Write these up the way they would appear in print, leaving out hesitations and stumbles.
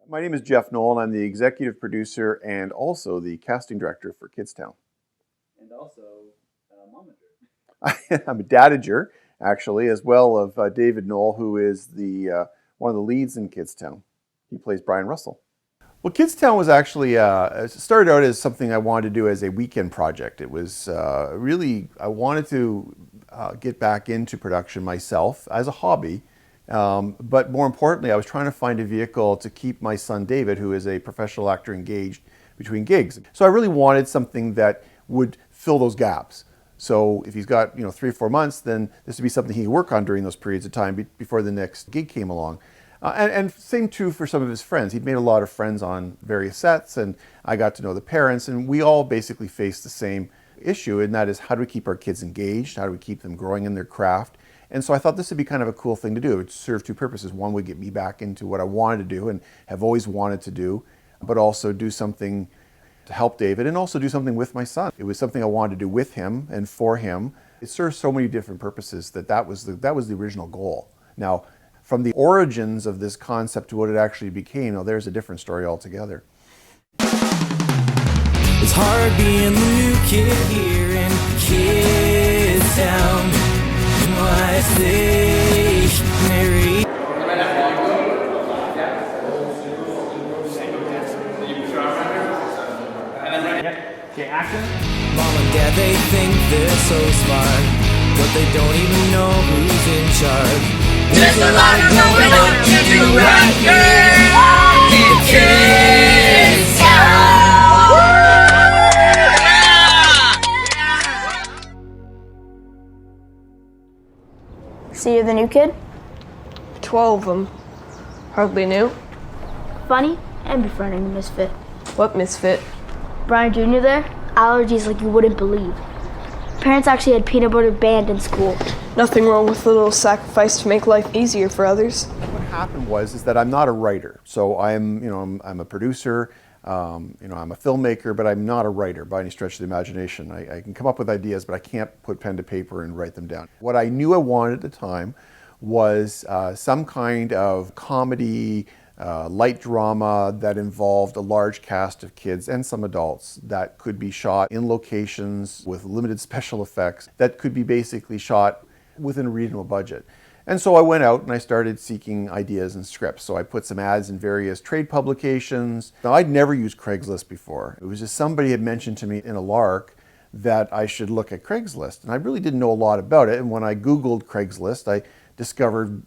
My name is Jeff Knoll, and I'm the executive producer and also the casting director for Kidstown. And also momager. I'm a dadager, actually, as well of David Knoll, who is the one of the leads in Kidstown. He plays Brian Russell. Well, Kidstown was actually started out as something I wanted to do as a weekend project. It was really, I wanted to get back into production myself as a hobby. But more importantly, I was trying to find a vehicle to keep my son David, who is a professional actor, engaged between gigs. So I really wanted something that would fill those gaps. So if he's got 3 or 4 months, then this would be something he could work on during those periods of time before the next gig came along. And same true for some of his friends. He'd made a lot of friends on various sets, and I got to know the parents, and we all basically faced the same issue, and that is, how do we keep our kids engaged? How do we keep them growing in their craft? And so I thought this would be kind of a cool thing to do. It would serve two purposes. One would get me back into what I wanted to do and have always wanted to do, but also do something to help David and also do something with my son. It was something I wanted to do with him and for him. It serves so many different purposes that was the original goal. Now, from the origins of this concept to what it actually became, there's a different story altogether. It's hard being the new kid here in Kidstown. Why say Mary? Okay, action. Mom and Dad, they think they're so smart, but they don't even know who's in charge. There's a lot of growing up to do right here in Kidstown. So you're the new kid? 12 of them. Hardly new. Funny and befriending the misfit. What misfit? Brian Jr. there? Allergies like you wouldn't believe. Parents actually had peanut butter banned in school. Nothing wrong with a little sacrifice to make life easier for others. What happened is that I'm not a writer. So I'm a producer, I'm a filmmaker, but I'm not a writer by any stretch of the imagination. I can come up with ideas, but I can't put pen to paper and write them down. What I knew I wanted at the time was some kind of comedy, light drama that involved a large cast of kids and some adults that could be shot in locations with limited special effects, that could be basically shot within a reasonable budget. And so I went out and I started seeking ideas and scripts. So I put some ads in various trade publications. Now, I'd never used Craigslist before. It was just somebody had mentioned to me in a lark that I should look at Craigslist. And I really didn't know a lot about it. And when I Googled Craigslist, I discovered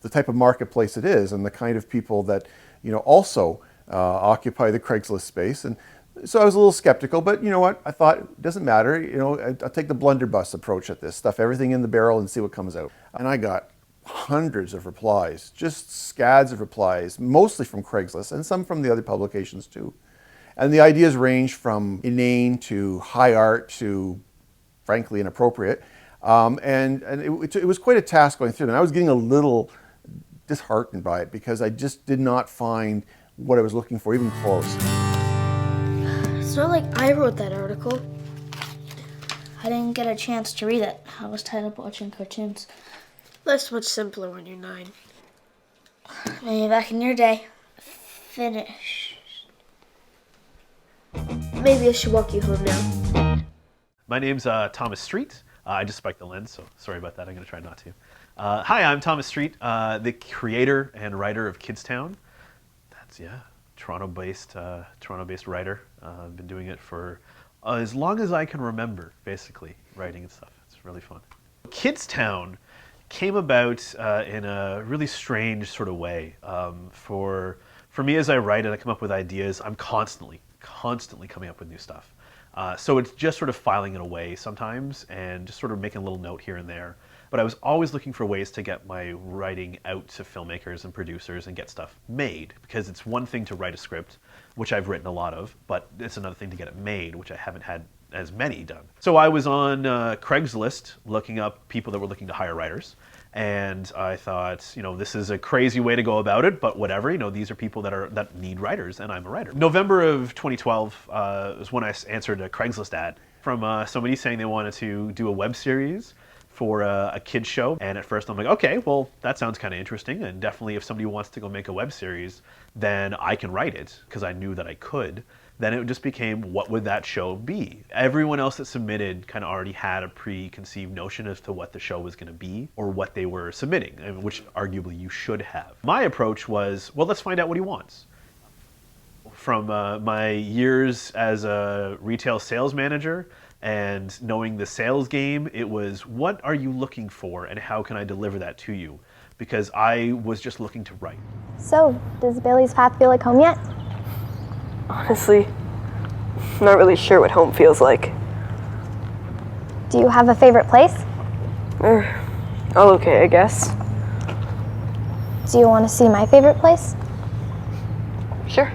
the type of marketplace it is and the kind of people that also occupy the Craigslist space. And so I was a little skeptical, but you know what? I thought, it doesn't matter. I'll take the blunderbuss approach at this, stuff everything in the barrel and see what comes out. And I got hundreds of replies, just scads of replies, mostly from Craigslist and some from the other publications too. And the ideas range from inane to high art to frankly inappropriate. And it was quite a task going through them. I was getting a little disheartened by it because I just did not find what I was looking for even close. It's not like I wrote that article. I didn't get a chance to read it. I was tied up watching cartoons. Life's much simpler when you're 9. Maybe back in your day. Finish. Maybe I should walk you home now. My name's Thomas Street. I just spiked the lens, so sorry about that. I'm going to try not to. Hi, I'm Thomas Street, the creator and writer of Kidstown. That's, Toronto-based writer. I've been doing it for as long as I can remember, basically, writing and stuff. It's really fun. Kidstown came about in a really strange sort of way. For me, as I write and I come up with ideas, I'm constantly coming up with new stuff. So it's just sort of filing it away sometimes and just sort of making a little note here and there. But I was always looking for ways to get my writing out to filmmakers and producers and get stuff made, because it's one thing to write a script, which I've written a lot of, but it's another thing to get it made, which I haven't had as many done. So I was on Craigslist looking up people that were looking to hire writers. And I thought, this is a crazy way to go about it, but whatever, these are people that need writers, and I'm a writer. November of 2012 was when I answered a Craigslist ad from somebody saying they wanted to do a web series for a kid's show. And at first I'm like, okay, well, that sounds kind of interesting. And definitely if somebody wants to go make a web series, then I can write it, because I knew that I could. Then it just became, what would that show be? Everyone else that submitted kind of already had a preconceived notion as to what the show was going to be or what they were submitting, which arguably you should have. My approach was, well, let's find out what he wants. From my years as a retail sales manager and knowing the sales game, it was, what are you looking for and how can I deliver that to you? Because I was just looking to write. So, does Bailey's Path feel like home yet? Honestly, I'm not really sure what home feels like. Do you have a favorite place? All okay, I guess. Do you want to see my favorite place? Sure.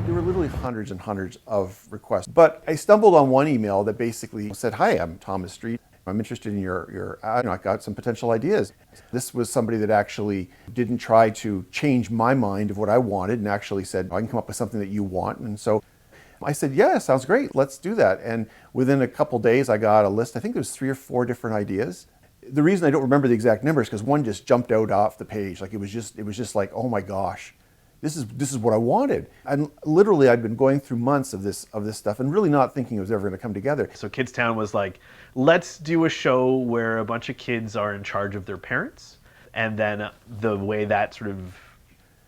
There were literally hundreds and hundreds of requests. But I stumbled on one email that basically said, hi, I'm Thomas Street. I'm interested in your ad. I've got some potential ideas. This was somebody that actually didn't try to change my mind of what I wanted and actually said, I can come up with something that you want. And so I said, yeah, sounds great. Let's do that. And within a couple days, I got a list. I think there was 3 or 4 different ideas. The reason I don't remember the exact numbers is because one just jumped out off the page. Like it was just like, oh my gosh. This is what I wanted. And literally I'd been going through months of this stuff and really not thinking it was ever going to come together. So Kidstown was like, let's do a show where a bunch of kids are in charge of their parents. And then the way that sort of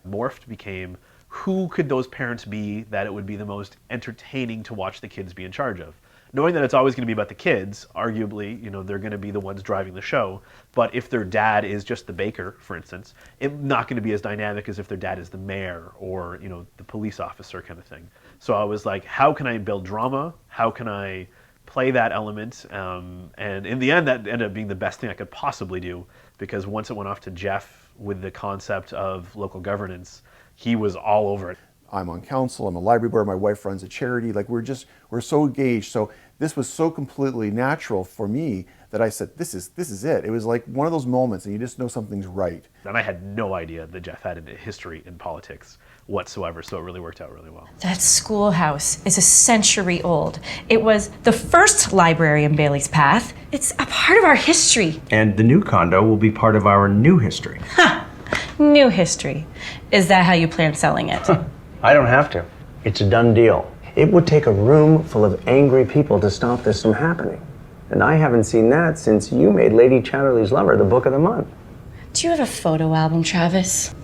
morphed became, who could those parents be that it would be the most entertaining to watch the kids be in charge of? Knowing that it's always going to be about the kids, arguably, they're going to be the ones driving the show. But if their dad is just the baker, for instance, it's not going to be as dynamic as if their dad is the mayor or, the police officer kind of thing. So I was like, how can I build drama? How can I play that element? And in the end, that ended up being the best thing I could possibly do, because once it went off to Jeff with the concept of local governance, he was all over it. I'm on council, I'm a library board, my wife runs a charity, like we're so engaged. So this was so completely natural for me that I said, this is it. It was like one of those moments and you just know something's right. And I had no idea that Jeff had a history in politics whatsoever, so it really worked out really well. That schoolhouse is a century old. It was the first library in Bailey's Path. It's a part of our history. And the new condo will be part of our new history. Ha! New history. Is that how you plan selling it? I don't have to. It's a done deal. It would take a room full of angry people to stop this from happening. And I haven't seen that since you made Lady Chatterley's Lover the book of the month. Do you have a photo album, Travis?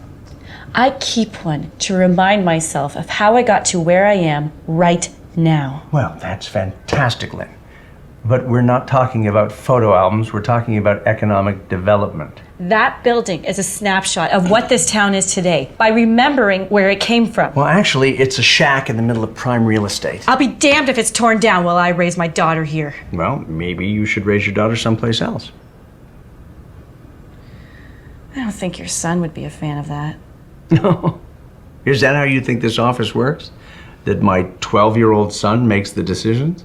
I keep one to remind myself of how I got to where I am right now. Well, that's fantastic, Lynn. But we're not talking about photo albums, we're talking about economic development. That building is a snapshot of what this town is today by remembering where it came from. Well, actually, it's a shack in the middle of prime real estate. I'll be damned if it's torn down while I raise my daughter here. Well, maybe you should raise your daughter someplace else. I don't think your son would be a fan of that. No. Is that how you think this office works? That my 12-year-old son makes the decisions?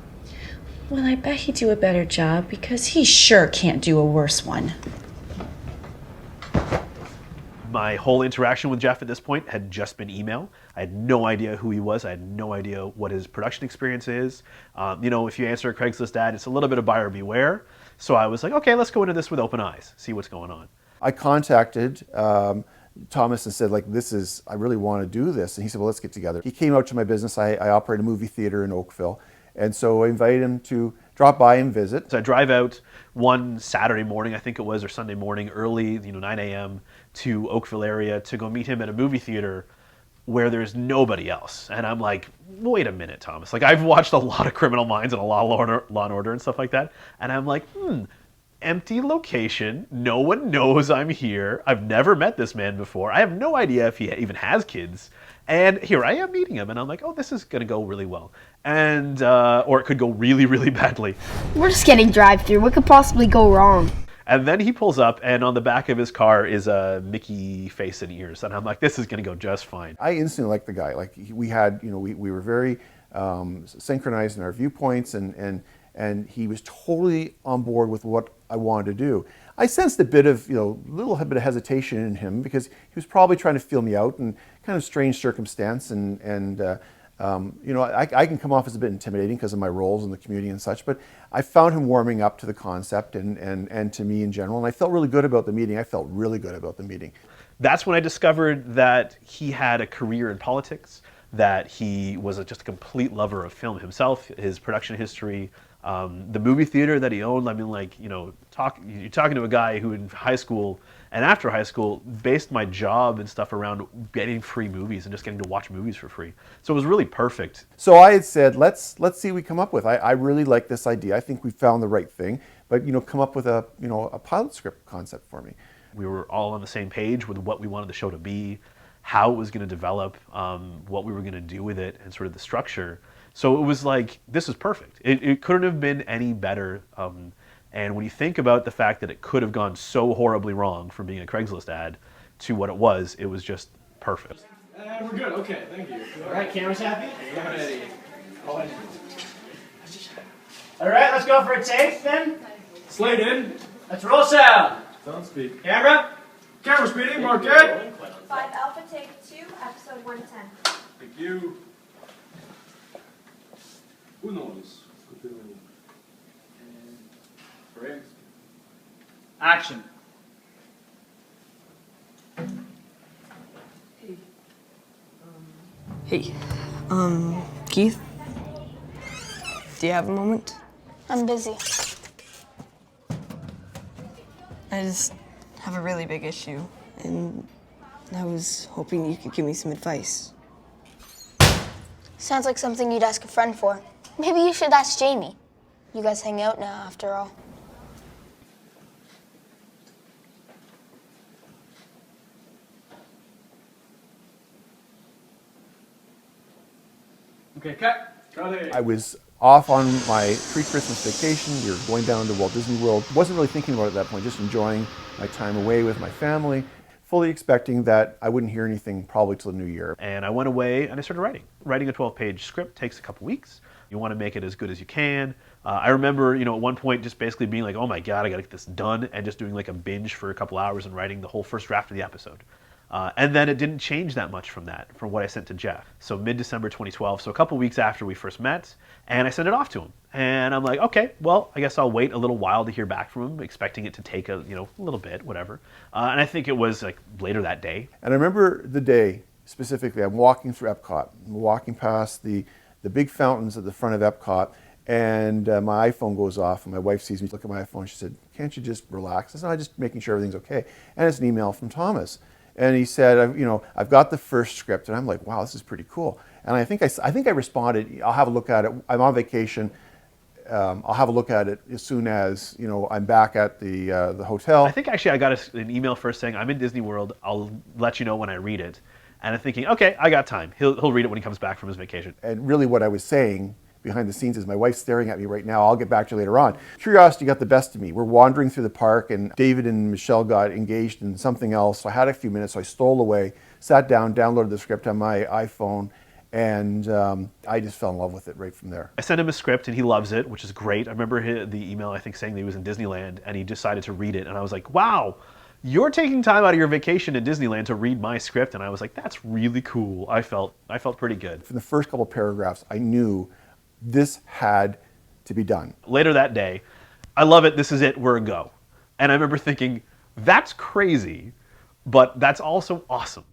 Well, I bet he'd do a better job because he sure can't do a worse one. My whole interaction with Jeff at this point had just been email. I had no idea who he was. I had no idea what his production experience is. If you answer a Craigslist ad, it's a little bit of buyer beware. So I was like, okay, let's go into this with open eyes, see what's going on. I contacted Thomas and said, I really want to do this. And he said, well, let's get together. He came out to my business. I operate a movie theater in Oakville. And so I invited him to drop by and visit. So I drive out one Saturday morning, I think it was, or Sunday morning, early, 9 a.m. to Oakville area to go meet him at a movie theater where there's nobody else. And I'm like, wait a minute, Thomas. I've watched a lot of Criminal Minds and a lot of Law and Order and stuff like that. And I'm like, empty location. No one knows I'm here. I've never met this man before. I have no idea if he even has kids. And here I am meeting him, and I'm like, oh, this is going to go really well. And, or it could go really, really badly. We're just getting drive-through. What could possibly go wrong? And then he pulls up, and on the back of his car is a Mickey face and ears. And I'm like, this is going to go just fine. I instantly liked the guy. We had, we were very synchronized in our viewpoints, and he was totally on board with what I wanted to do. I sensed a bit of, little bit of hesitation in him because he was probably trying to feel me out and kind of strange circumstance. And You know, I can come off as a bit intimidating because of my roles in the community and such, but I found him warming up to the concept and to me in general, and I felt really good about the meeting. I felt really good about the meeting. That's when I discovered that he had a career in politics, that he was just a complete lover of film himself, his production history, the movie theater that he owned. I mean, like, you know, you're talking to a guy who in high school and after high school based my job and stuff around getting free movies and just getting to watch movies for free. So it was really perfect. So I had said, let's see what we come up with. I really like this idea. I think we found the right thing, but, you know, come up with a pilot script concept for me. We were all on the same page with what we wanted the show to be, how it was going to develop, what we were going to do with it, and sort of the structure. So it was like, this is perfect. It couldn't have been any better. And when you think about the fact that it could have gone so horribly wrong from being a Craigslist ad to what it was just perfect. We're good. Okay, thank you. All right, camera's happy? Ready. All right, let's go for a take then. Slated. Let's roll sound. Sound speed. Camera. Camera speeding, mark it. 5 Alpha, take 2, episode 110. Thank you. Who knows? Action. Hey, Keith? Do you have a moment? I'm busy. I just have a really big issue, and I was hoping you could give me some advice. Sounds like something you'd ask a friend for. Maybe you should ask Jamie. You guys hang out now, after all. Okay, cut. Cut it. I was off on my pre-Christmas vacation. We were going down to Walt Disney World. Wasn't really thinking about it at that point, just enjoying my time away with my family, fully expecting that I wouldn't hear anything probably till the new year. And I went away and I started writing. Writing a 12-page script takes a couple weeks. You want to make it as good as you can. I remember, you know, at one point just basically being like, oh my God, I gotta get this done, and just doing like a binge for a couple hours and writing the whole first draft of the episode. And then it didn't change that much from what I sent to Jeff. So mid-December 2012, so a couple weeks after we first met, and I sent it off to him. And I'm like, okay, well, I guess I'll wait a little while to hear back from him, expecting it to take a little bit, whatever. And I think it was like later that day. And I remember the day specifically. I'm walking through Epcot. I'm walking past the big fountains at the front of Epcot, and my iPhone goes off, and my wife sees me look at my iPhone. She said, "Can't you just relax?" I said, "I'm just making sure everything's okay." And it's an email from Thomas. And he said, I've got the first script. And I'm like, wow, this is pretty cool. And I think I responded, I'll have a look at it. I'm on vacation. I'll have a look at it as soon as, I'm back at the hotel. I think actually I got an email first saying, I'm in Disney World. I'll let you know when I read it. And I'm thinking, okay, I got time. He'll read it when he comes back from his vacation. And really what I was saying behind the scenes is my wife's staring at me right now. I'll get back to you later on. Curiosity got the best of me. We're wandering through the park, and David and Michelle got engaged in something else. So I had a few minutes, so I stole away, sat down, downloaded the script on my iPhone, and I just fell in love with it right from there. I sent him a script, and he loves it, which is great. I remember the email, I think, saying that he was in Disneyland, and he decided to read it. And I was like, wow, you're taking time out of your vacation in Disneyland to read my script. And I was like, that's really cool. I felt pretty good. From the first couple of paragraphs, I knew this had to be done. Later that day, I love it, this is it, we're a go. And I remember thinking, that's crazy, but that's also awesome.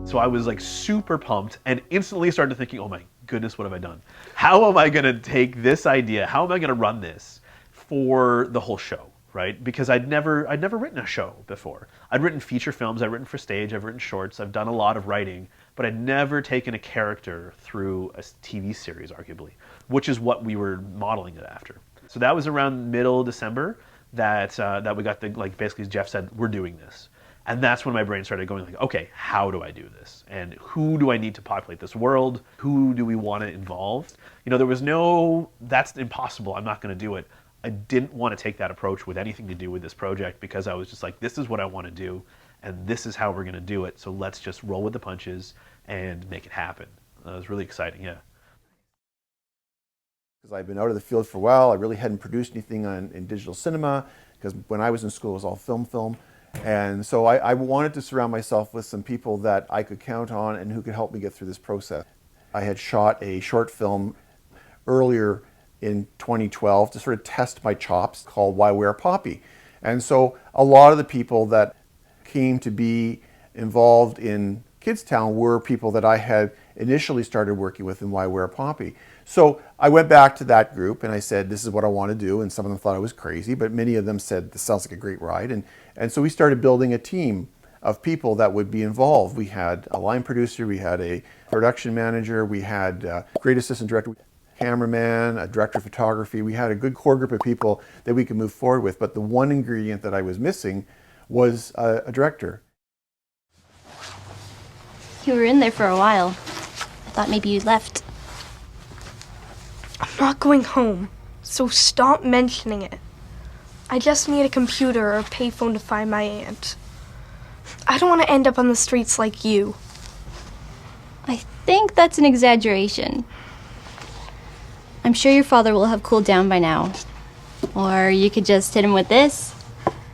So I was like super pumped and instantly started thinking, oh my goodness, what have I done? How am I gonna take this idea? How am I gonna run this for the whole show, right? Because I'd never written a show before. I'd written feature films, I'd written for stage, I've written shorts, I've done a lot of writing, but I'd never taken a character through a TV series, arguably, which is what we were modeling it after. So that was around middle December that we got basically Jeff said, we're doing this. And that's when my brain started going like, okay, how do I do this? And who do I need to populate this world? Who do we want to involve? You know, there was no, that's impossible, I'm not going to do it. I didn't want to take that approach with anything to do with this project because I was just like, this is what I want to do and this is how we're going to do it. So let's just roll with the punches and make it happen. It was really exciting, yeah. Because I'd been out of the field for a while, I really hadn't produced anything in digital cinema, because when I was in school it was all film. And so I wanted to surround myself with some people that I could count on and who could help me get through this process. I had shot a short film earlier in 2012 to sort of test my chops called Why Wear Poppy. And so a lot of the people that came to be involved in Kidstown were people that I had initially started working with in Why Wear Poppy. So I went back to that group and I said, this is what I want to do. And some of them thought I was crazy, but many of them said, this sounds like a great ride. And so we started building a team of people that would be involved. We had a line producer, we had a production manager, we had a great assistant director, cameraman, a director of photography. We had a good core group of people that we could move forward with. But the one ingredient that I was missing was a director. You were in there for a while. I thought maybe you'd left. I'm not going home, so stop mentioning it. I just need a computer or a payphone to find my aunt. I don't want to end up on the streets like you. I think that's an exaggeration. I'm sure your father will have cooled down by now. Or you could just hit him with this.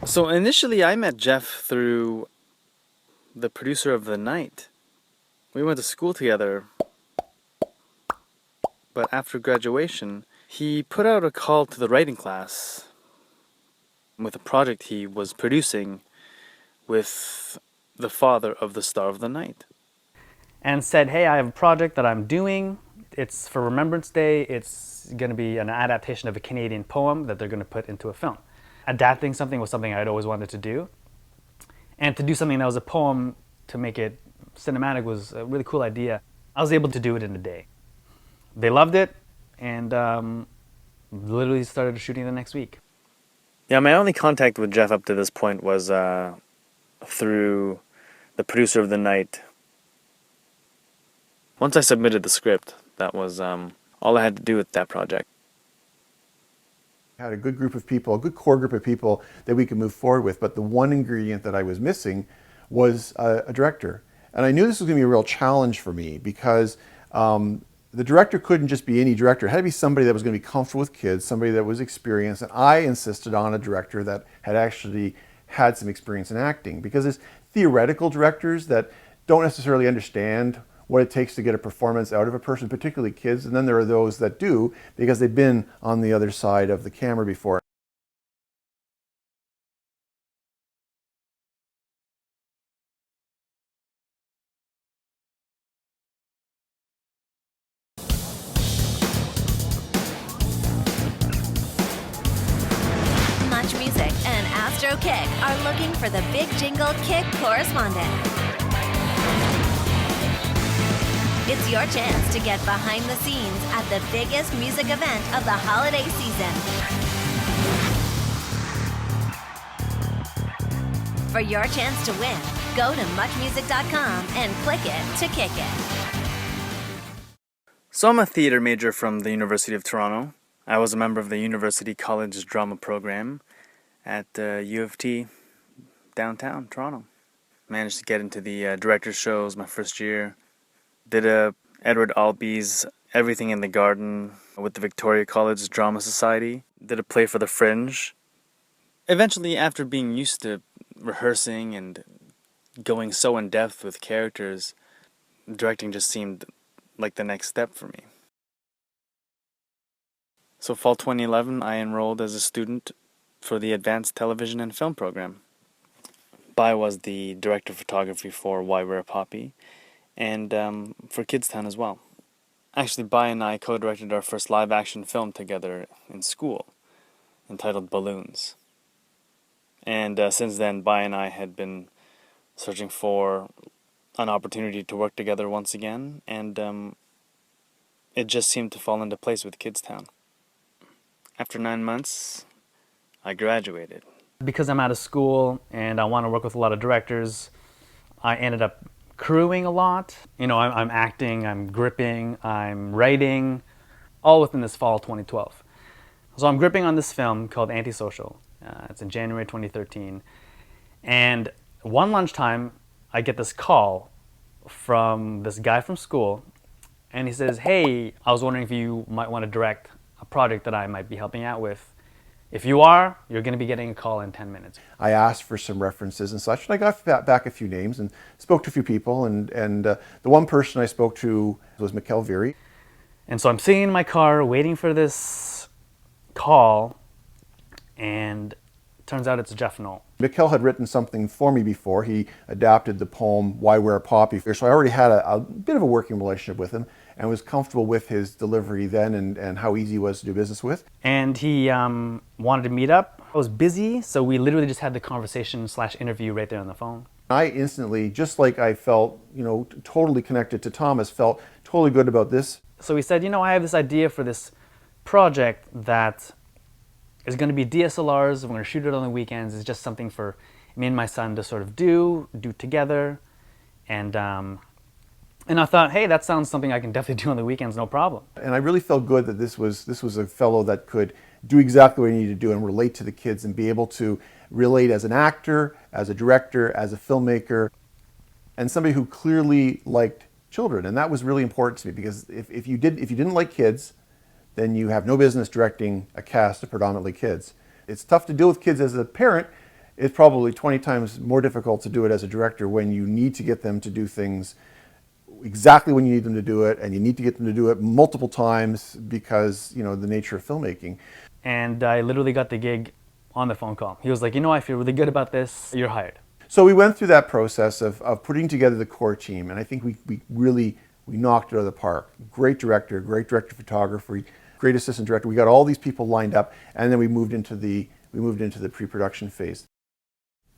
So initially I met Jeff through the producer of The Night. We went to school together. But after graduation, he put out a call to the writing class with a project he was producing with the father of the star of the night. And said, hey, I have a project that I'm doing. It's for Remembrance Day. It's going to be an adaptation of a Canadian poem that they're going to put into a film. Adapting something was something I'd always wanted to do. And to do something that was a poem, to make it cinematic, was a really cool idea. I was able to do it in a day. They loved it, and literally started shooting the next week. Yeah, my only contact with Jeff up to this point was through the producer of The Night. Once I submitted the script, that was all I had to do with that project. I had a good group of people, a good core group of people that we could move forward with, but the one ingredient that I was missing was a director. And I knew this was going to be a real challenge for me because the director couldn't just be any director. It had to be somebody that was going to be comfortable with kids, somebody that was experienced. And I insisted on a director that had actually had some experience in acting, because there's theoretical directors that don't necessarily understand what it takes to get a performance out of a person, particularly kids. And then there are those that do, because they've been on the other side of the camera before. Much Music and Astro Kick are looking for the Big Jingle Kick correspondent. It's your chance to get behind the scenes at the biggest music event of the holiday season. For your chance to win, go to muchmusic.com and click it to kick it. So I'm a theater major from the University of Toronto. I was a member of the University College Drama Program at U of T downtown Toronto. Managed to get into the director's shows my first year. Did Edward Albee's Everything in the Garden with the Victoria College Drama Society. Did a play for the Fringe. Eventually, after being used to rehearsing and going so in depth with characters, directing just seemed like the next step for me. So fall 2011, I enrolled as a student for the Advanced Television and Film program. Bai was the director of photography for Why Wear Poppy, and for Kidstown as well. Actually, Bai and I co-directed our first live-action film together in school, entitled Balloons. And since then, Bai and I had been searching for an opportunity to work together once again, and it just seemed to fall into place with Kidstown. After 9 months, I graduated. Because I'm out of school and I want to work with a lot of directors, I ended up crewing a lot. You know, I'm acting, I'm gripping, I'm writing, all within this fall 2012. So I'm gripping on this film called Antisocial. It's in January 2013. And one lunchtime, I get this call from this guy from school, and he says, hey, I was wondering if you might want to direct a project that I might be helping out with. If you are, you're going to be getting a call in 10 minutes. I asked for some references and such, and I got back a few names and spoke to a few people, and the one person I spoke to was Mikkel Viri. And so I'm sitting in my car waiting for this call, and it turns out it's Jeff Knoll. Mikkel had written something for me before. He adapted the poem Why Wear a Poppy. So I already had a bit of a working relationship with him and was comfortable with his delivery then and how easy he was to do business with. And he wanted to meet up. I was busy, so we literally just had the conversation/interview right there on the phone. I instantly, just like I felt, you know, totally connected to Thomas, felt totally good about this. So he said, you know, I have this idea for this project that is going to be DSLRs. We're going to shoot it on the weekends. It's just something for me and my son to sort of do together. And I thought, hey, that sounds something I can definitely do on the weekends, no problem. And I really felt good that this was a fellow that could do exactly what he needed to do and relate to the kids and be able to relate as an actor, as a director, as a filmmaker, and somebody who clearly liked children. And that was really important to me, because if you didn't like kids, then you have no business directing a cast of predominantly kids. It's tough to deal with kids as a parent. It's probably 20 times more difficult to do it as a director when you need to get them to do things exactly when you need them to do it, and you need to get them to do it multiple times because, you know, the nature of filmmaking. And I literally got the gig on the phone call. He was like, you know, I feel really good about this. You're hired. So we went through that process of putting together the core team, and I think we knocked it out of the park. Great director of photography, great assistant director. We got all these people lined up, and then we moved into the pre-production phase.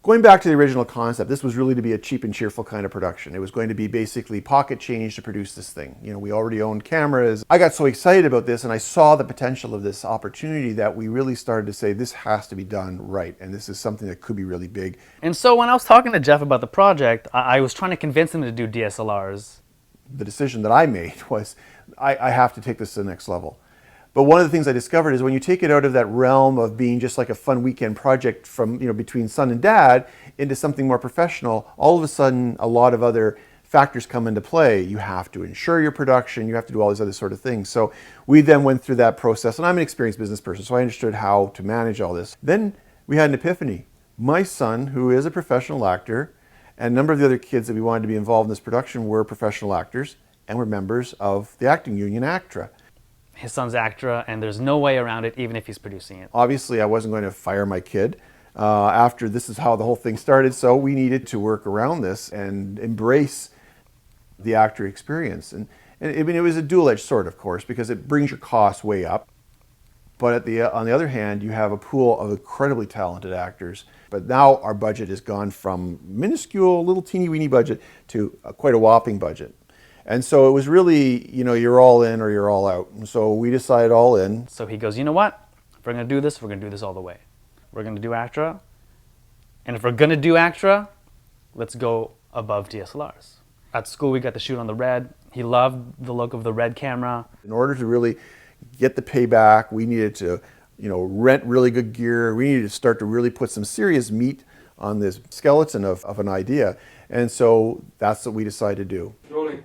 Going back to the original concept, this was really to be a cheap and cheerful kind of production. It was going to be basically pocket change to produce this thing. You know, we already owned cameras. I got so excited about this, and I saw the potential of this opportunity, that we really started to say, this has to be done right, and this is something that could be really big. And so when I was talking to Jeff about the project, I was trying to convince him to do DSLRs. The decision that I made was, I have to take this to the next level. But one of the things I discovered is when you take it out of that realm of being just like a fun weekend project from, you know, between son and dad into something more professional, all of a sudden a lot of other factors come into play. You have to insure your production, you have to do all these other sort of things. So we then went through that process, and I'm an experienced business person, so I understood how to manage all this. Then we had an epiphany. My son, who is a professional actor, and a number of the other kids that we wanted to be involved in this production were professional actors and were members of the acting union, ACTRA. His son's ACTRA, and there's no way around it, even if he's producing it. Obviously, I wasn't going to fire my kid after this is how the whole thing started, so we needed to work around this and embrace the actor experience. And I mean, it was a dual-edged sword, of course, because it brings your costs way up. But on the other hand, you have a pool of incredibly talented actors. But now our budget has gone from minuscule, little teeny-weeny budget to quite a whopping budget. And so it was really, you know, you're all in or you're all out. And so we decided all in. So he goes, you know what? If we're going to do this, we're going to do this all the way. We're going to do ACTRA. And if we're going to do ACTRA, let's go above DSLRs. At school, we got to shoot on the Red. He loved the look of the Red camera. In order to really get the payback, we needed to, you know, rent really good gear. We needed to start to really put some serious meat on this skeleton of an idea. And so that's what we decided to do. Rolling.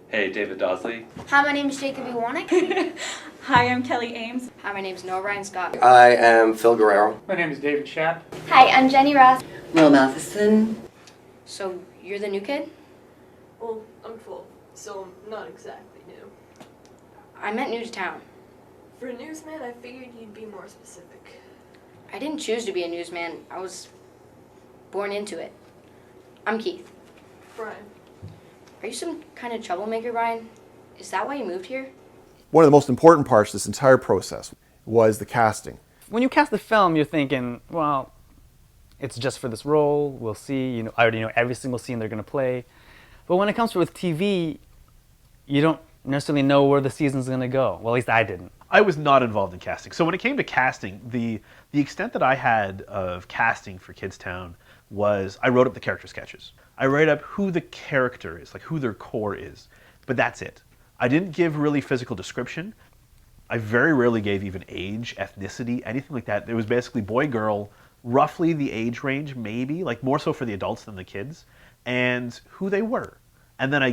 Hey, David Dawsley. Hi, my name is Jacob Iwanek. Hi, I'm Kelly Ames. Hi, my name's Noah Ryan Scott. I am Phil Guerrero. My name is David Schapp. Hi, I'm Jenny Ross. Will Matheson. So, you're the new kid? Well, I'm 12, so I'm not exactly new. I meant new to town. For a newsman, I figured you'd be more specific. I didn't choose to be a newsman. I was born into it. I'm Keith. Brian. Are you some kind of troublemaker, Brian? Is that why you moved here? One of the most important parts of this entire process was the casting. When you cast the film, you're thinking, well, it's just for this role. We'll see. You know, I already know every single scene they're going to play. But when it comes with TV, you don't necessarily know where the season's going to go. Well, at least I didn't. I was not involved in casting. So when it came to casting, the extent that I had of casting for Kidstown was I wrote up the character sketches. I wrote up who the character is, like who their core is, but that's it. I didn't give really physical description. I very rarely gave even age, ethnicity, anything like that. It was basically boy, girl, roughly the age range, maybe, like more so for the adults than the kids, and who they were. And then I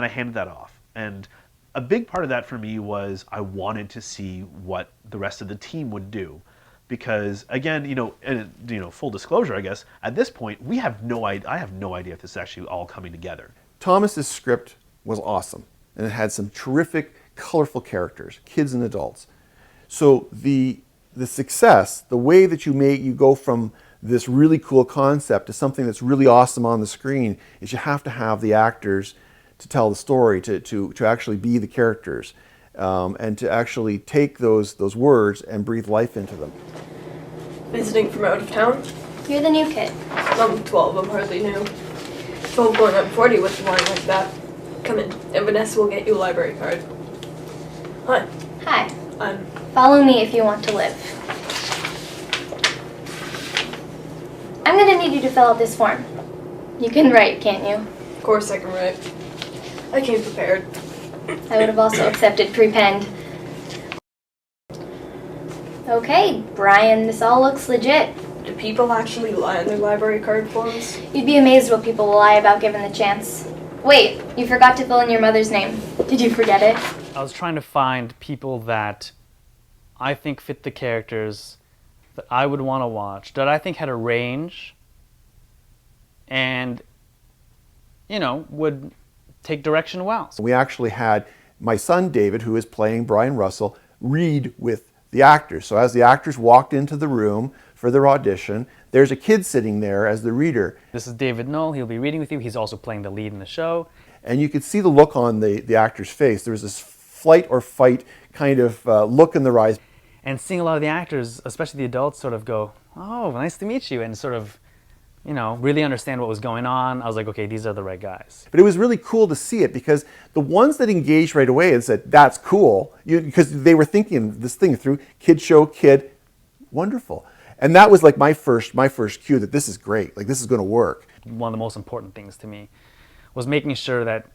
handed that off. And a big part of that for me was I wanted to see what the rest of the team would do. Because again, full disclosure, I guess, at this point, I have no idea if this is actually all coming together. Thomas's script was awesome, and it had some terrific, colorful characters, kids and adults. So the success, the way that you go from this really cool concept to something that's really awesome on the screen is you have to have the actors to tell the story, to actually be the characters, and to actually take those words and breathe life into them. Visiting from out of town? You're the new kid. I'm 12, I'm hardly new. 12 going on 40 with a line like that. Come in, and Vanessa will get you a library card. Hi. Hi. Follow me if you want to live. I'm gonna need you to fill out this form. You can write, can't you? Of course I can write. I came prepared. I would have also accepted pre-penned. Okay, Brian, this all looks legit. Do people actually lie on their library card forms? You'd be amazed what people will lie about given the chance. Wait, you forgot to fill in your mother's name. Did you forget it? I was trying to find people that I think fit the characters, that I would want to watch, that I think had a range, and, would take direction well. We actually had my son David, who is playing Brian Russell, read with the actors. So as the actors walked into the room for their audition, there's a kid sitting there as the reader. This is David Knoll. He'll be reading with you. He's also playing the lead in the show. And you could see the look on the actor's face. There was this flight or fight kind of look in their eyes. And seeing a lot of the actors, especially the adults, sort of go, "Oh, nice to meet you," and sort of, really understand what was going on. I was like, okay, these are the right guys. But it was really cool to see it because the ones that engaged right away and said, "That's cool," because they were thinking this thing through, kid show, kid, wonderful. And that was like my first cue that this is great, like this is going to work. One of the most important things to me was making sure that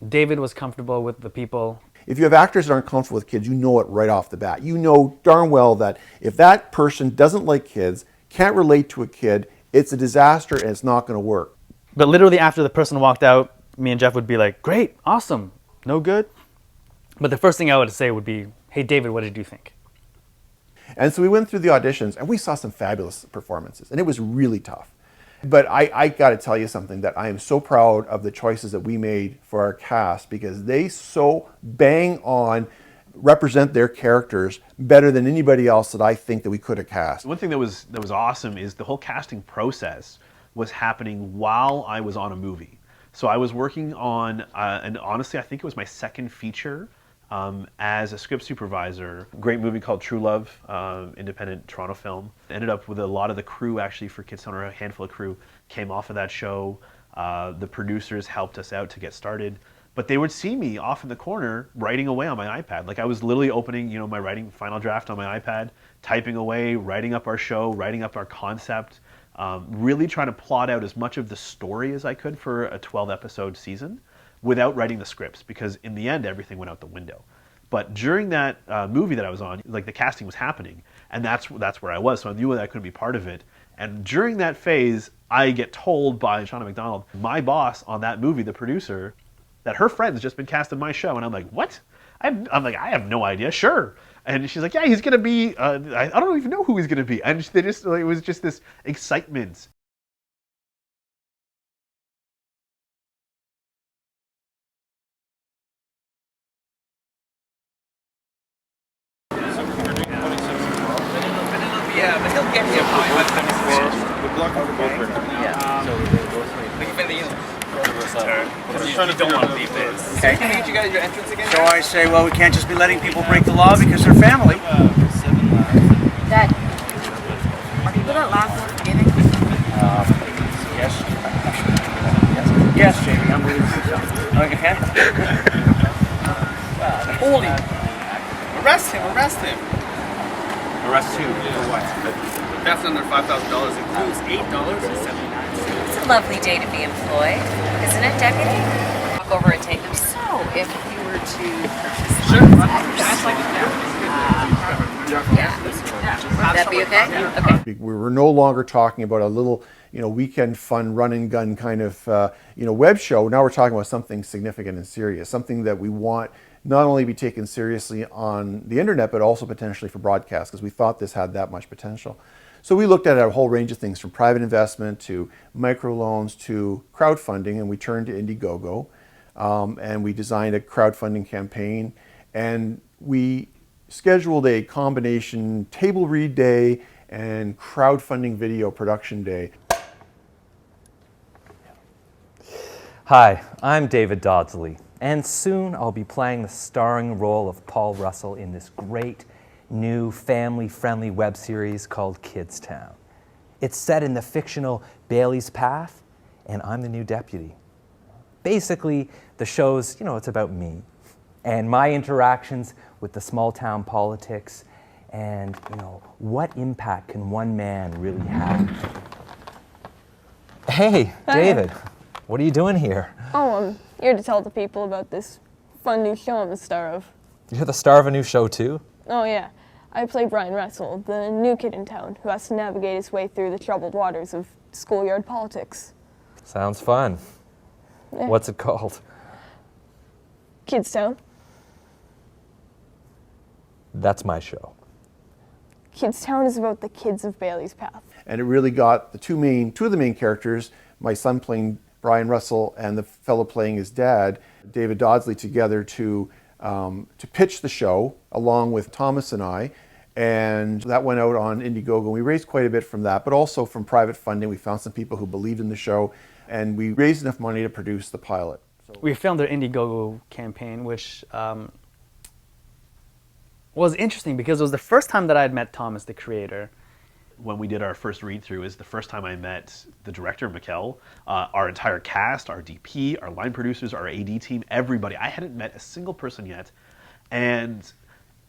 David was comfortable with the people. If you have actors that aren't comfortable with kids, you know it right off the bat. You know darn well that if that person doesn't like kids, can't relate to a kid, it's a disaster and it's not going to work. But literally after the person walked out, me and Jeff would be like, "Great, awesome, no good." But the first thing I would say would be, "Hey David, what did you think?" And so we went through the auditions and we saw some fabulous performances and it was really tough. But I got to tell you something, that I am so proud of the choices that we made for our cast because they so bang on represent their characters better than anybody else that I think that we could have cast. One thing that was awesome is the whole casting process was happening while I was on a movie. So I was working on, and honestly, I think it was my second feature as a script supervisor. Great movie called True Love, independent Toronto film. Ended up with a lot of the crew actually for Kidstown, or a handful of crew came off of that show. The producers helped us out to get started. But they would see me off in the corner writing away on my iPad. Like I was literally opening, my writing final draft on my iPad, typing away, writing up our show, writing up our concept, really trying to plot out as much of the story as I could for a 12-episode season without writing the scripts, because in the end, everything went out the window. But during that movie that I was on, like the casting was happening, and that's where I was, so I knew that I couldn't be part of it. And during that phase, I get told by Shauna McDonald, my boss on that movie, the producer, that her friend's just been cast in my show. And I'm like, what? I'm like, I have no idea. Sure. And she's like, yeah, he's going to be, I don't even know who he's going to be. And they just, it was just this excitement. Yeah, but he'll get you. The block of the boat right now. Yeah. So we can fit the unit. You don't want to leave this. Okay. Can I get you guys your entrance again? So I say, well, we can't just be letting people break the law because they're family. Dad, are people that laugh worth forgiving? Yes. Yes, Jamie, I'm ready to Okay. Holy. Arrest him, arrest him. Arrest him. Arrest who? For what? That's under $5,000. Includes $8.79. It's a lovely day to be employed, isn't it, Deputy? Walk over and take them. So, if you were to purchase... Sure. I'd like it now. Would that be okay? Okay. We were no longer talking about a little, weekend fun run and gun kind of, web show. Now we're talking about something significant and serious, something that we want not only be taken seriously on the internet, but also potentially for broadcast, because we thought this had that much potential. So we looked at a whole range of things, from private investment to microloans to crowdfunding, and we turned to Indiegogo, and we designed a crowdfunding campaign, and we scheduled a combination table read day and crowdfunding video production day. Hi, I'm David Dodsley, and soon I'll be playing the starring role of Paul Russell in this great new family-friendly web series called Kids Town. It's set in the fictional Bailey's Path, and I'm the new deputy. Basically, the show's, it's about me and my interactions with the small town politics and, what impact can one man really have? Hey, David, what are you doing here? Oh, I'm here to tell the people about this fun new show I'm the star of. You're the star of a new show too? Oh yeah, I play Brian Russell, the new kid in town who has to navigate his way through the troubled waters of schoolyard politics. Sounds fun. Yeah. What's it called? Kids Town. That's my show. Kids Town is about the kids of Bailey's Path. And it really got two of the main characters, my son playing Brian Russell and the fellow playing his dad, David Dodsley, together to pitch the show along with Thomas and I. And that went out on Indiegogo. We raised quite a bit from that, but also from private funding. We found some people who believed in the show, and we raised enough money to produce the pilot. So we filmed our Indiegogo campaign, which was interesting because it was the first time that I had met Thomas, the creator. When we did our first read-through is the first time I met the director, Mikkel, our entire cast, our DP, our line producers, our AD team, everybody. I hadn't met a single person yet, and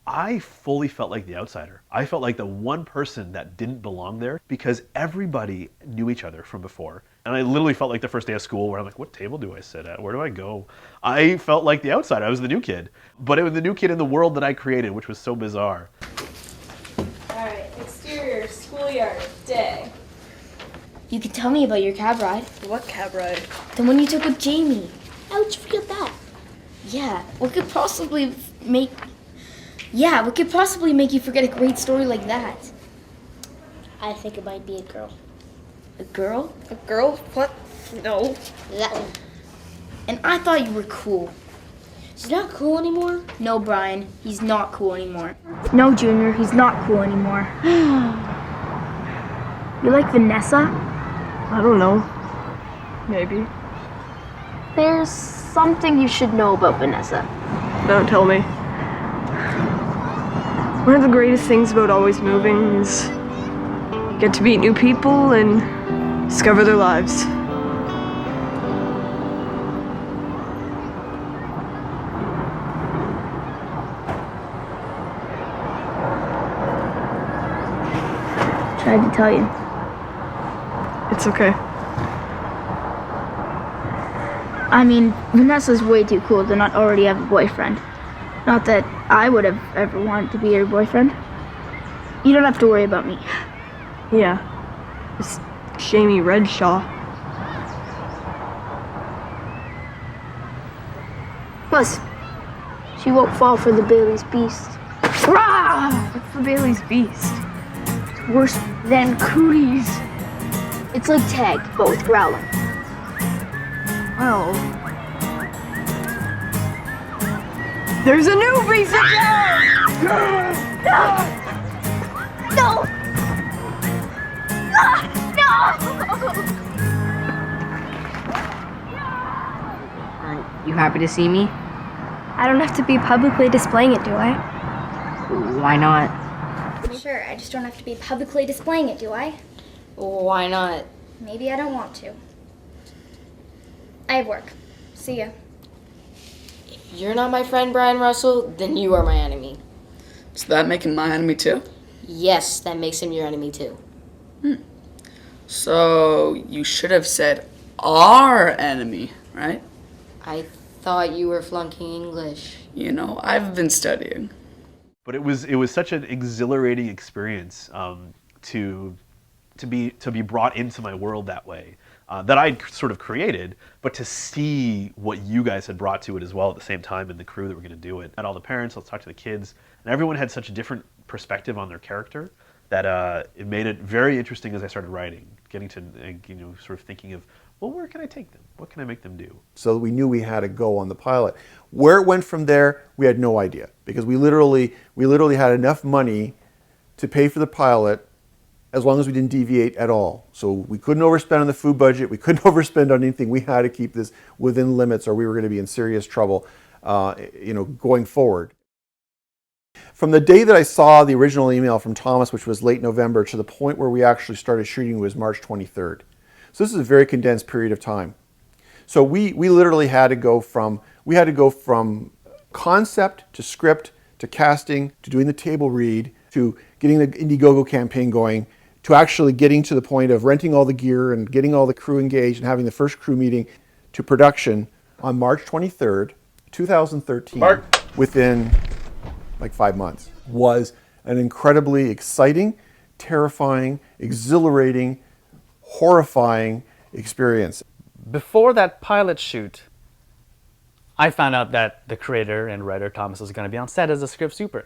I fully felt like the outsider. I felt like the one person that didn't belong there because everybody knew each other from before. And I literally felt like the first day of school where I'm like, what table do I sit at? Where do I go? I felt like the outsider. I was the new kid. But it was the new kid in the world that I created, which was so bizarre. Alright, exterior, schoolyard, day. You can tell me about your cab ride. What cab ride? The one you took with Jamie. How would you forget that? Yeah, what could possibly make you forget a great story like that? I think it might be a girl. A girl? A girl? What? No. That one. And I thought you were cool. He's not cool anymore? No, Brian, he's not cool anymore. No, Junior, he's not cool anymore. You like Vanessa? I don't know. Maybe. There's something you should know about Vanessa. Don't tell me. One of the greatest things about always moving is get to meet new people and discover their lives. Tried to tell you. It's okay. I mean, Vanessa's way too cool to not already have a boyfriend. Not that I would have ever wanted to be your boyfriend. You don't have to worry about me. Yeah. It's Jamie Redshaw. Plus, she won't fall for the Bailey's Beast. Rah! What's the Bailey's Beast? It's worse than cooties. It's like tag, but with growling. Well, there's a new piece of cake! No! No! No! Are you happy to see me? I don't have to be publicly displaying it, do I? Why not? Sure, I just don't have to be publicly displaying it, do I? Why not? Maybe I don't want to. I have work. See ya. If you're not my friend, Brian Russell, then you are my enemy. Does that make him my enemy too? Yes, that makes him your enemy too. So you should have said our enemy, right? I thought you were flunking English. You know, I've been studying. But it was such an exhilarating experience to be brought into my world that way, that I'd sort of created, but to see what you guys had brought to it as well at the same time, and the crew that were going to do it. And all the parents, let's talk to the kids, and everyone had such a different perspective on their character that it made it very interesting as I started writing, getting to sort of thinking of, well, where can I take them? What can I make them do? So we knew we had to go on the pilot. Where it went from there, we had no idea, because we literally had enough money to pay for the pilot as long as we didn't deviate at all. So we couldn't overspend on the food budget, we couldn't overspend on anything. We had to keep this within limits or we were going to be in serious trouble going forward. From the day that I saw the original email from Thomas, which was late November, to the point where we actually started shooting was March 23rd. So this is a very condensed period of time. So we literally had to go from concept to script to casting to doing the table read to getting the Indiegogo campaign going to actually getting to the point of renting all the gear and getting all the crew engaged and having the first crew meeting to production on March 23rd, 2013, within like 5 months. Was an incredibly exciting, terrifying, exhilarating, horrifying experience. Before that pilot shoot, I found out that the creator and writer Thomas was going to be on set as a script super.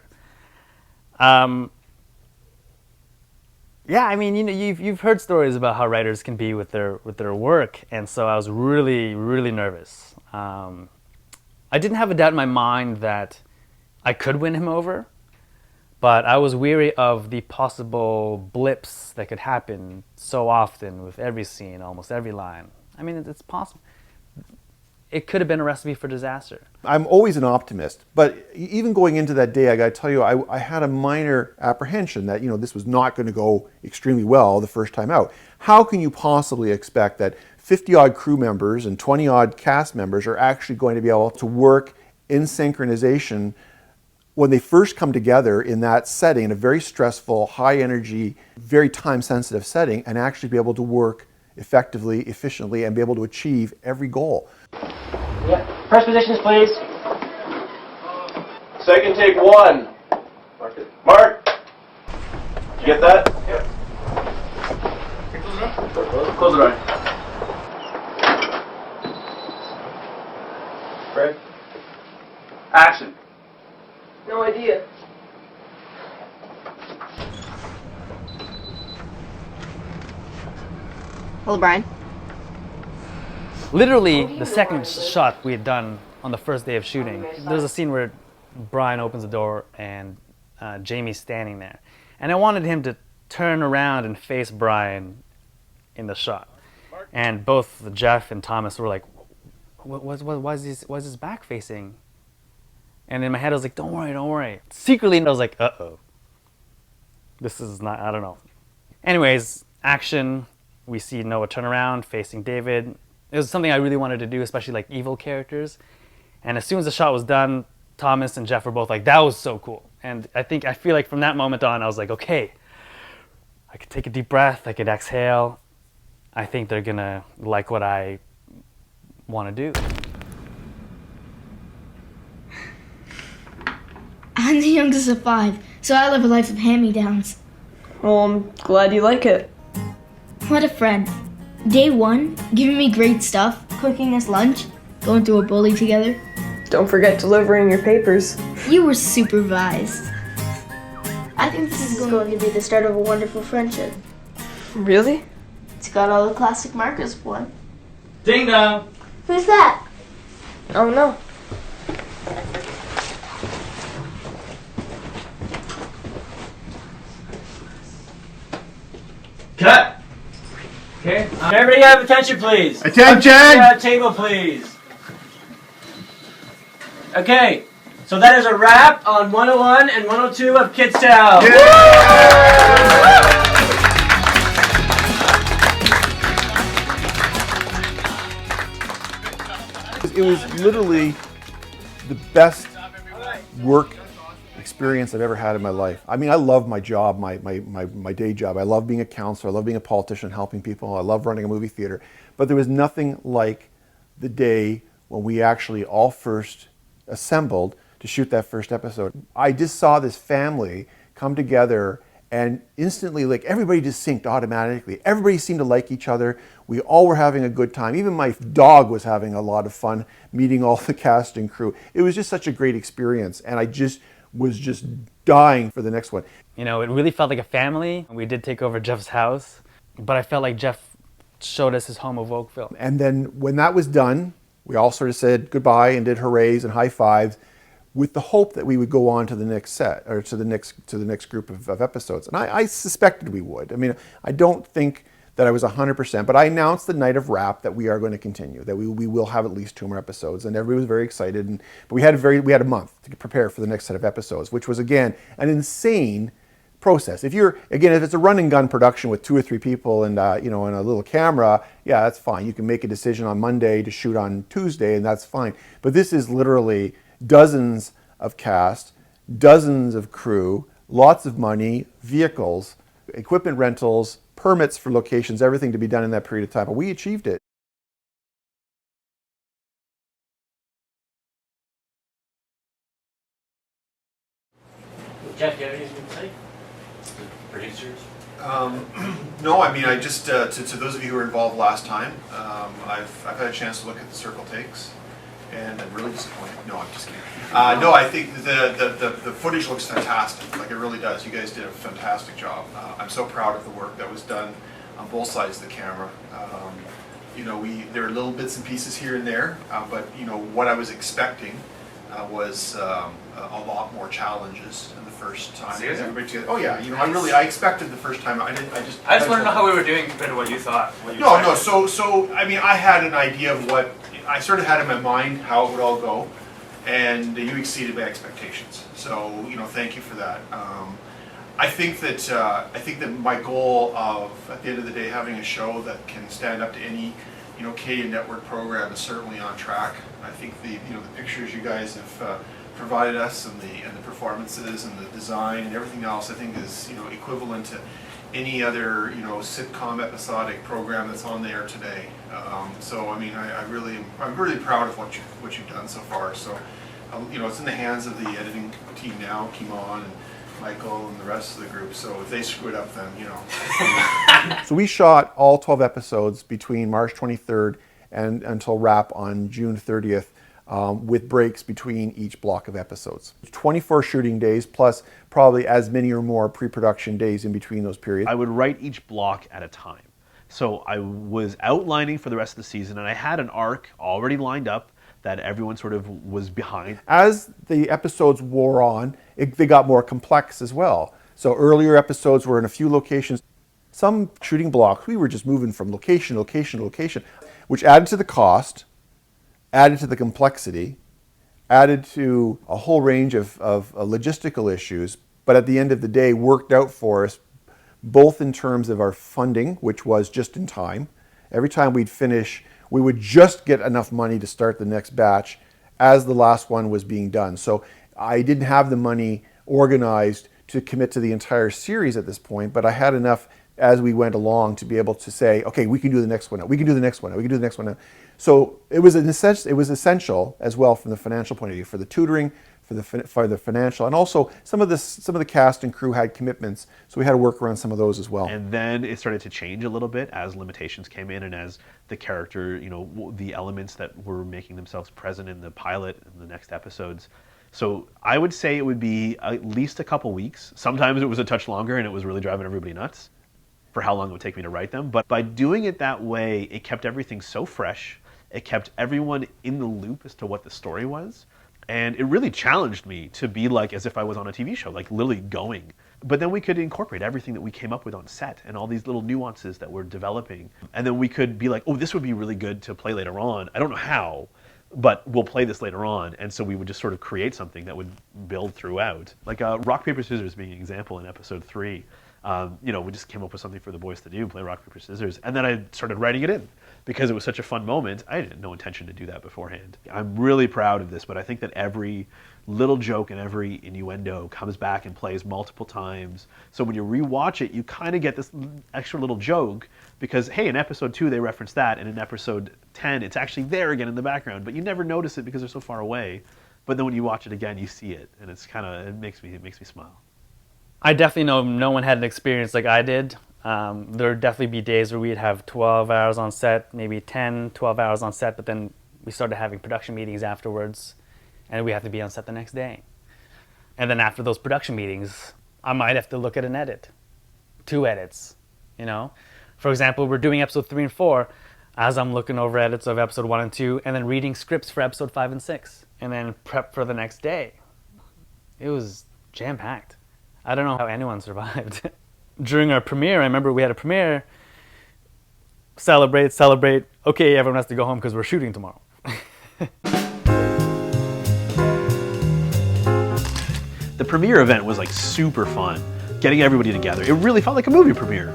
Yeah, I mean, you've heard stories about how writers can be with their work, and so I was really, really nervous. I didn't have a doubt in my mind that I could win him over, but I was weary of the possible blips that could happen so often with every scene, almost every line. I mean, it's possible. It could have been a recipe for disaster. I'm always an optimist, but even going into that day, I got to tell you, I had a minor apprehension that this was not going to go extremely well the first time out. How can you possibly expect that 50-odd crew members and 20-odd cast members are actually going to be able to work in synchronization when they first come together in that setting, in a very stressful, high-energy, very time-sensitive setting, and actually be able to work effectively, efficiently, and be able to achieve every goal? Yeah. Press positions, please. Second take 1. Mark it. Mark! Did you get that? Yep. Close it on. Fred? Action. No idea. Hello, Brian. Literally, the second shot we had done on the first day of shooting, there's a scene where Brian opens the door and Jamie's standing there. And I wanted him to turn around and face Brian in the shot. And both Jeff and Thomas were like, why is his back facing? And in my head I was like, don't worry. Secretly I was like, uh-oh. This is not, I don't know. Anyways, action. We see Noah turn around facing David. It was something I really wanted to do, especially like evil characters. And as soon as the shot was done, Thomas and Jeff were both like, that was so cool. And I feel like from that moment on, I was like, okay, I could take a deep breath, I could exhale. I think they're gonna like what I want to do. I'm the youngest of 5, so I live a life of hand-me-downs. Well, I'm glad you like it. What a friend. Day 1, giving me great stuff, cooking us lunch, going through a bully together. Don't forget delivering your papers. You were supervised. I think this is going to be the start of a wonderful friendship. Really? It's got all the classic markers for it. Ding dong! Who's that? Oh no. Cut! Okay. Everybody have attention, please. Attention! Table, please. Okay. So that is a wrap on 101 and 102 of Kidstown. It was literally the best work experience I've ever had in my life. I mean, I love my job, my day job. I love being a counselor. I love being a politician, helping people. I love running a movie theater. But there was nothing like the day when we actually all first assembled to shoot that first episode. I just saw this family come together and instantly, like, everybody just synced automatically. Everybody seemed to like each other. We all were having a good time. Even my dog was having a lot of fun meeting all the cast and crew. It was just such a great experience, and I just was just dying for the next one. You know, it really felt like a family. We did take over Jeff's house, but I felt like Jeff showed us his home of Oakville. And then when that was done, we all sort of said goodbye and did hoorays and high fives, with the hope that we would go on to the next set, or to the next group of episodes. And I suspected we would. I mean, I don't think that I was 100%, but I announced the night of wrap that we are going to continue, that we will have at least 2 more episodes, and everybody was very excited. But we had a month to prepare for the next set of episodes, which was, again, an insane process. If it's a run and gun production with 2 or 3 people and and a little camera, yeah, that's fine. You can make a decision on Monday to shoot on Tuesday, and that's fine. But this is literally dozens of cast, dozens of crew, lots of money, vehicles, equipment rentals, permits for locations, everything to be done in that period of time. But we achieved it. Jeff, do you have anything to say? Producers? No, I mean, I just, to those of you who were involved last time, I've had a chance to look at the circle takes, and I'm really disappointed. No, I'm just kidding. No, I think the footage looks fantastic. Like, it really does. You guys did a fantastic job. I'm so proud of the work that was done on both sides of the camera. There are little bits and pieces here and there, but what I was expecting was a lot more challenges in the first time. Seriously? Oh yeah, I expected the first time. I just want to know how we were doing compared to what you thought. No. So I mean, I had an idea of what I sort of had in my mind how it would all go, and you exceeded my expectations. So thank you for that. I think that my goal of, at the end of the day, having a show that can stand up to any Canadian network program is certainly on track. I think the pictures you guys have provided us, and the performances and the design and everything else, I think is equivalent to any other sitcom episodic program that's on there today. So I mean, I'm really proud of what you've done so far. So it's in the hands of the editing team now, Kimon and Michael and the rest of the group. So if they screw it up, then So we shot all 12 episodes between March 23rd and until wrap on June 30th. With breaks between each block of episodes. 24 shooting days plus probably as many or more pre-production days in between those periods. I would write each block at a time. So I was outlining for the rest of the season, and I had an arc already lined up that everyone sort of was behind. As the episodes wore on, they got more complex as well. So earlier episodes were in a few locations. Some shooting blocks, we were just moving from location to location to location, which added to the cost, added to the complexity, added to a whole range of logistical issues, but at the end of the day worked out for us, both in terms of our funding, which was just in time. Every time we'd finish, we would just get enough money to start the next batch as the last one was being done. So I didn't have the money organized to commit to the entire series at this point, but I had enough as we went along to be able to say, okay, we can do the next one now. We can do the next one now. We can do the next one now. So it was essential as well from the financial point of view, for the tutoring, for the financial, and also some of the cast and crew had commitments, so we had to work around some of those as well. And then it started to change a little bit as limitations came in, and as the character, the elements that were making themselves present in the pilot and the next episodes. So I would say it would be at least a couple weeks. Sometimes it was a touch longer, and it was really driving everybody nuts for how long it would take me to write them. But by doing it that way, it kept everything so fresh. It kept everyone in the loop as to what the story was. And it really challenged me to be like as if I was on a TV show, like literally going. But then we could incorporate everything that we came up with on set and all these little nuances that we're developing. And then we could be like, oh, this would be really good to play later on. I don't know how, but we'll play this later on. And so we would just sort of create something that would build throughout. Like rock, paper, scissors being an example in episode 3. We just came up with something for the boys to do, play rock, paper, scissors. And then I started writing it in. because it was such a fun moment. I had no intention to do that beforehand. I'm really proud of this, but I think that every little joke and every innuendo comes back and plays multiple times. So when you rewatch it, you kind of get this extra little joke because, hey, in episode 2 they referenced that, and in episode 10 it's actually there again in the background, but you never notice it because they're so far away. But then when you watch it again, you see it, and it makes me smile. I definitely know no one had an experience like I did. There would definitely be days where we'd have 12 hours on set, maybe 10, 12 hours on set, but then we started having production meetings afterwards, and we have to be on set the next day. And then after those production meetings, I might have to look at an edit, 2 edits, you know? For example, we're doing episode 3 and 4, as I'm looking over edits of episode 1 and 2, and then reading scripts for episode 5 and 6, and then prep for the next day. It was jam-packed. I don't know how anyone survived. During our premiere, I remember we had a premiere, celebrate, okay, everyone has to go home because we're shooting tomorrow. The premiere event was like super fun, getting everybody together. It really felt like a movie premiere,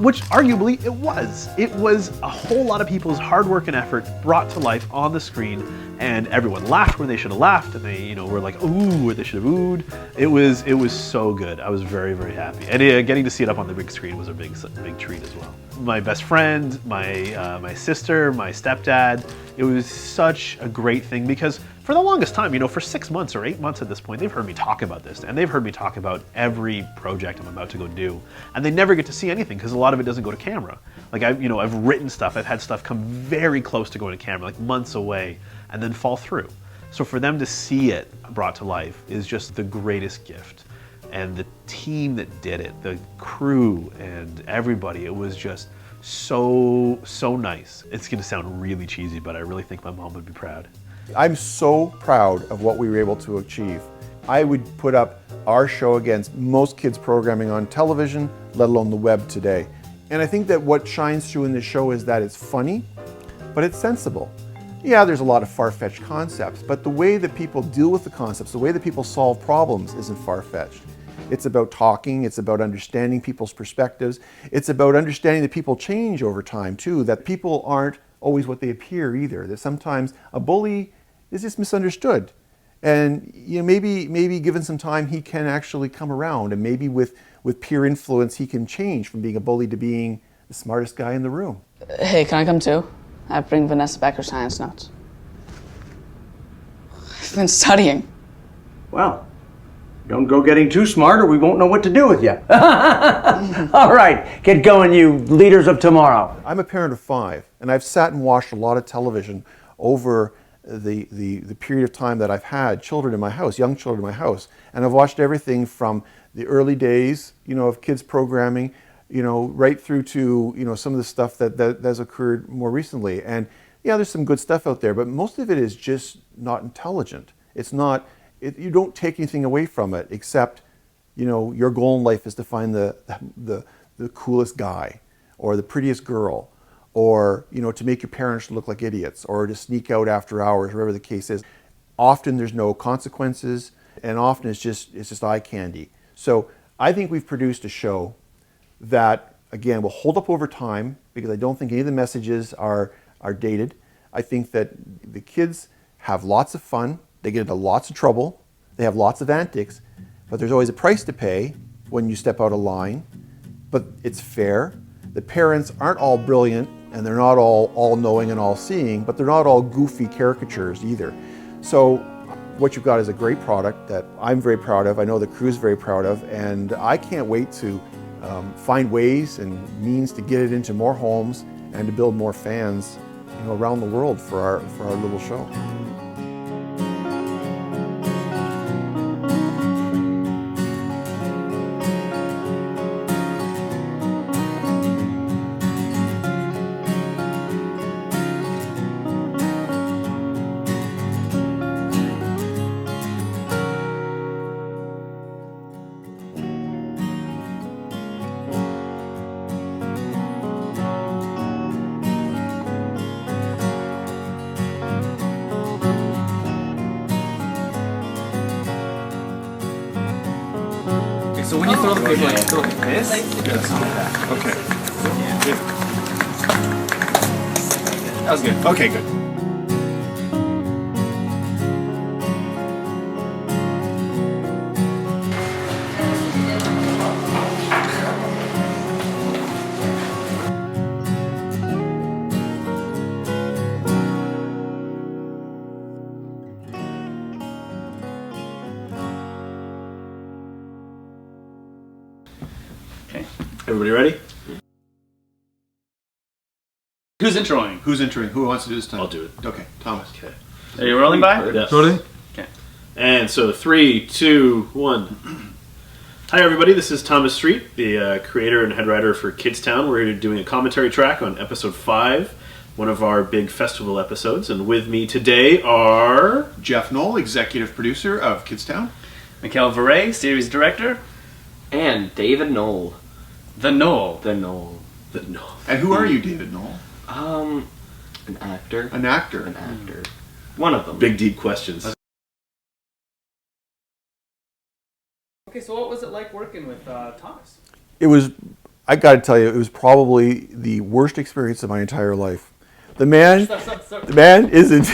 which arguably it was. It was a whole lot of people's hard work and effort brought to life on the screen, and everyone laughed when they should have laughed, and they, were like, ooh, or they should have oohed. It was so good. I was very, very happy, and getting to see it up on the big screen was a big treat as well. My best friend, my sister, my stepdad. It was such a great thing because for the longest time, for 6 months or 8 months at this point, they've heard me talk about this, and they've heard me talk about every project I'm about to go do, and they never get to see anything because a lot of it doesn't go to camera. Like I've written stuff, I've had stuff come very close to going to camera, like months away, and then fall through. So for them to see it brought to life is just the greatest gift. And the team that did it, the crew and everybody, it was just so nice. It's gonna sound really cheesy, but I really think my mom would be proud. I'm so proud of what we were able to achieve. I would put up our show against most kids programming on television, let alone the web today. And I think that what shines through in this show is that it's funny, but it's sensible. Yeah, there's a lot of far-fetched concepts, but the way that people deal with the concepts, the way that people solve problems isn't far-fetched. It's about talking, it's about understanding people's perspectives, it's about understanding that people change over time too, that people aren't always what they appear either, that sometimes a bully is just misunderstood. And maybe given some time he can actually come around, and maybe with peer influence he can change from being a bully to being the smartest guy in the room. Hey, can I come too? I bring Vanessa back her science notes. I've been studying. Well, don't go getting too smart or we won't know what to do with you. All right, get going, you leaders of tomorrow. I'm a parent of 5, and I've sat and watched a lot of television over the period of time that I've had children in my house, young children in my house. And I've watched everything from the early days, of kids programming, right through to, some of the stuff that has occurred more recently. And yeah, there's some good stuff out there, but most of it is just not intelligent. It's not, you don't take anything away from it except, your goal in life is to find the coolest guy or the prettiest girl, or, to make your parents look like idiots, or to sneak out after hours, whatever the case is. Often there's no consequences, and often it's just eye candy. So I think we've produced a show that, again, will hold up over time, because I don't think any of the messages are dated. I think that the kids have lots of fun, they get into lots of trouble, they have lots of antics, but there's always a price to pay when you step out of line. But it's fair. The parents aren't all brilliant, and they're not all knowing and all seeing, but they're not all goofy caricatures either. So what you've got is a great product that I'm very proud of, I know the crew's very proud of, and I can't wait to find ways and means to get it into more homes and to build more fans around the world for our little show. So when you throw the paper, you throw it like this? Yes. Okay. That was good. Okay, good. Okay. Everybody ready? Who's introing? Who's introing? Who wants to do this time? I'll do it. Okay, Thomas. Okay. Are you rolling by? Yes. Rolling. Okay. And so 3, 2, 1. Hi everybody, this is Thomas Street, the creator and head writer for Kidstown. We're doing a commentary track on episode 5, one of our big festival episodes. And with me today are Jeff Knoll, executive producer of Kidstown. Mikhail Varay, series director. And David Knoll. The Knoll. The Knoll. The Knoll. And who are you, David Knoll? An actor. An actor. An actor. One of them. Big deep questions. Okay, so what was it like working with Thomas? It was, I got to tell you, it was probably the worst experience of my entire life. The man, Stop. the man isn't.